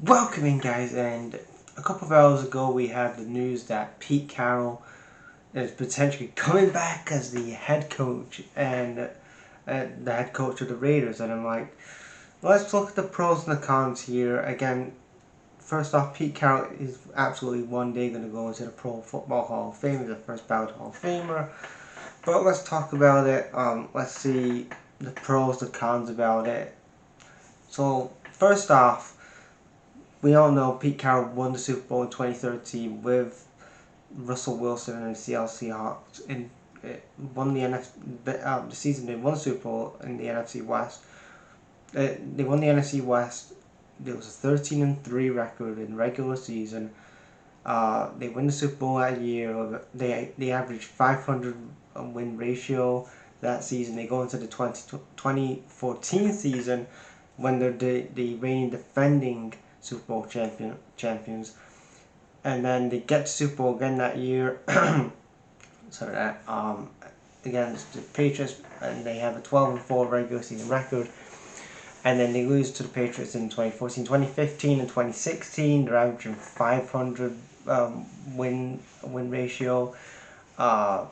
Welcome in, guys, and a couple of hours ago we had the news that Pete Carroll is potentially coming back as the head coach and the head coach of the Raiders. And I'm like, let's look at the pros and the cons here. Again, first off, Pete Carroll is absolutely one day going to go into the Pro Football Hall of Fame. He's the first ballot Hall of Famer. But let's talk about it. Let's see the pros, the cons about it. So, first off, we all know Pete Carroll won the Super Bowl in 2013 with Russell Wilson and the Seattle Seahawks. Won the season they won the Super Bowl in the NFC West. They won the NFC West. There was a 13-3 record in regular season. They win the Super Bowl that year. They averaged 500 win ratio that season. They go into the 2014 season when they're the reigning defending Super Bowl champions, and then they get to Super Bowl again that year. Against the Patriots, and they have a 12-4 regular season record, and then they lose to the Patriots in 2014, 2015, and 2016. They're averaging 500 win ratio, but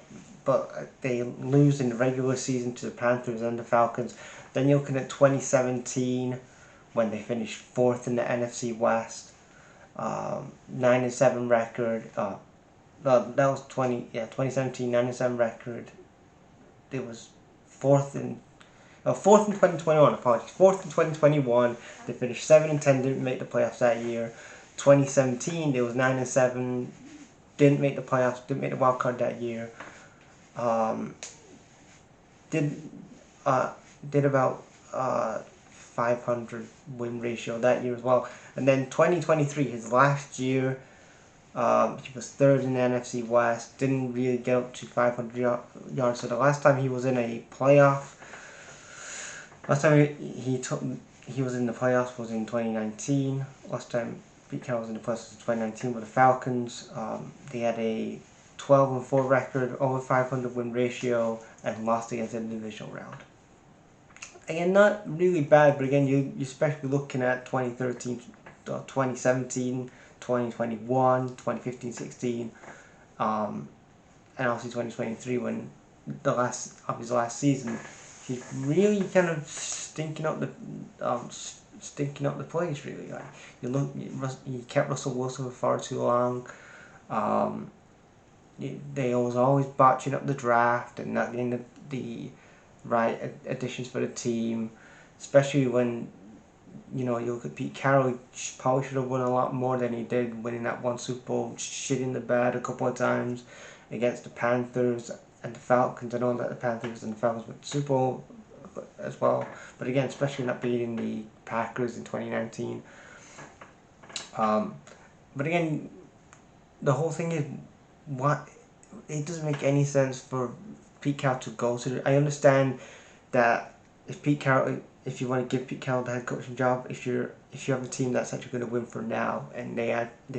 they lose in the regular season to the Panthers and the Falcons. Then you're looking at 2017 when they finished fourth in the NFC West, 9-7 record. That was 2017 9-7 record. It was fourth in 2021. Apologies, fourth in 2021. They finished 7-10. Didn't make the playoffs that year. 2017 they was 9-7. Didn't make the playoffs. Didn't make the wild card that year. Did about 500 win ratio that year as well. And then 2023, his last year, he was third in the NFC West. Didn't really get up to 500 yards. So the last time he was in a playoff, he was in the playoffs was in 2019. Last time Pete Carroll was in the playoffs was 2019 with the Falcons. They had a 12-4 record, over 500 win ratio, and lost against in the divisional round. Again, not really bad, but again, you're especially looking at 2013, 2017, 2021, 2015, 16, and obviously 2023 when the last of his last season, he's really kind of stinking up the place. Really, like he kept Russell Wilson for far too long. They was always botching up the draft and not getting the right additions for the team, especially when you look at Pete Carroll. He probably should have won a lot more than he did, winning that one Super Bowl, shit in the bed a couple of times against the Panthers and the Falcons. I know that the Panthers and the Falcons went to the Super Bowl as well, but again, especially not beating the Packers in 2019. But again, the whole thing is, it doesn't make any sense for Pete Carroll to go to. I understand that if you want to give Pete Carroll the head coaching job, if you have a team that's actually going to win for now, and they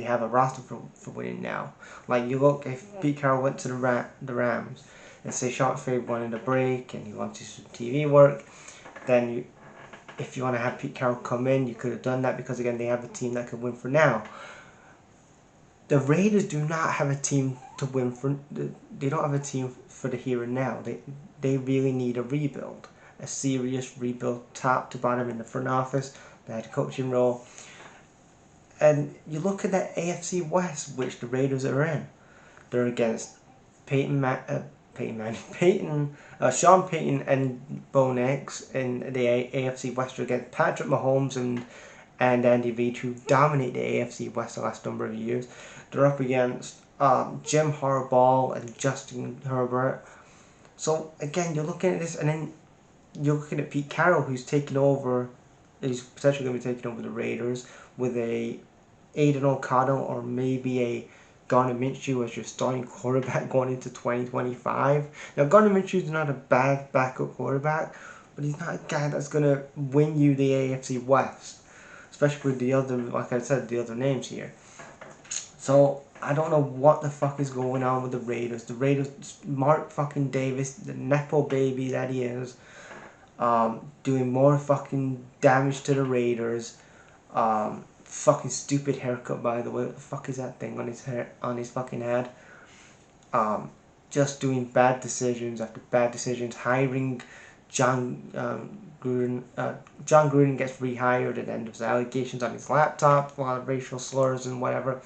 have a roster for winning now. Like, you look, if Pete Carroll went to the Rams, and say Sean McVay wanted a break and he wanted some TV work, then if you want to have Pete Carroll come in, you could have done that, because again, they have a team that could win for now. The Raiders do not have a team to win for. They don't have a team for the here and now. They really need a rebuild, a serious rebuild, top to bottom, in the front office, the head coaching role. And you look at that AFC West, which the Raiders are in. They're against Sean Payton and Bo Nix in the AFC West. Are against Patrick Mahomes and Andy Reid, who dominate the AFC West the last number of years. They're up against Jim Harbaugh and Justin Herbert. So again, you're looking at this, and then you're looking at Pete Carroll, who's taking over. He's potentially going to be taking over the Raiders with a Aiden O'Connell or maybe a Gardner Minshew as your starting quarterback going into 2025. Now, Gardner Minshew is not a bad backup quarterback, but he's not a guy that's going to win you the AFC West, especially with the other, like I said, the other names here. So I don't know what the fuck is going on with the Raiders. The Raiders, Mark fucking Davis, the Nepo baby that he is, doing more fucking damage to the Raiders. Fucking stupid haircut, by the way. What the fuck is that thing on his hair, on his fucking head? Just doing bad decisions after bad decisions. Hiring John Gruden. John Gruden gets rehired, and then there's allegations on his laptop, a lot of racial slurs and whatever.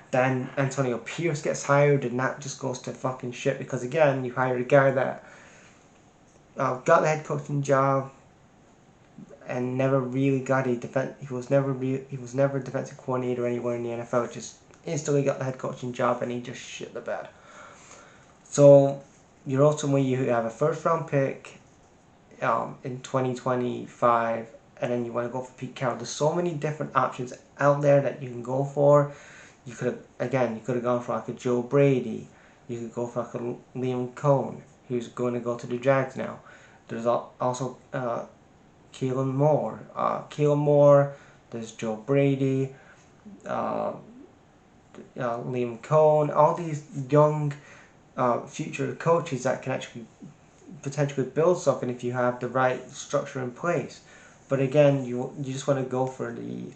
Then Antonio Pierce gets hired, and that just goes to fucking shit because again, you hired a guy that got the head coaching job and never really got a defense. He was never a defensive coordinator anywhere in the NFL. Just instantly got the head coaching job, and he just shit the bed. So you're ultimately you have a first round pick in 2025, and then you want to go for Pete Carroll. There's so many different options out there that you can go for. You could have gone for like a Joe Brady. You could go for like a Liam Cohn, who's going to go to the Jags now. There's also Keelan Moore. There's Joe Brady, Liam Cohn. All these young future coaches that can actually potentially build something if you have the right structure in place. But again, you just want to go for the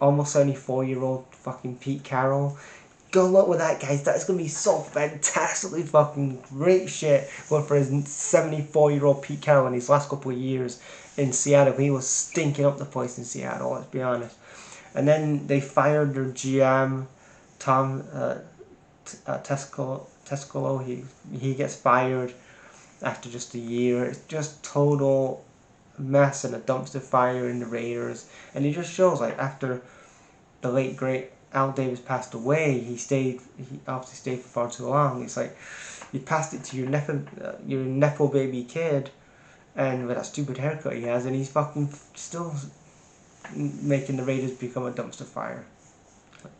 almost 74-year-old fucking Pete Carroll. Good luck with that, guys. That's gonna be so fantastically fucking great shit. But for his 74-year-old Pete Carroll in his last couple of years in Seattle, he was stinking up the place in Seattle. Let's be honest. And then they fired their GM, Tom Tescolo. He gets fired after just a year. It's just total mess and a dumpster fire in the Raiders. And it just shows like after the late great Al Davis passed away, he obviously stayed for far too long. It's like you passed it to your nepo baby kid, and with that stupid haircut he has, and he's fucking still making the Raiders become a dumpster fire.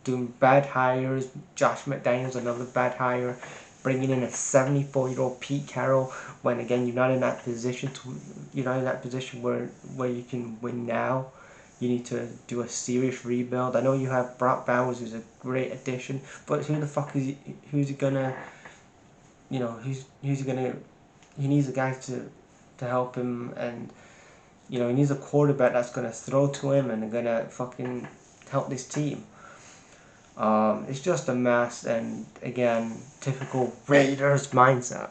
Doing bad hires. Josh McDaniels, another bad hire. Bringing in a 74-year-old Pete Carroll when again you're not in that position where you can win now. You need to do a serious rebuild. I know you have Brock Bowers, who's a great addition, but who the fuck is who's he gonna? Who's he gonna? He needs a guy to help him, and he needs a quarterback that's gonna throw to him and gonna fucking help this team. It's just a mess, and again, typical Raiders mindset.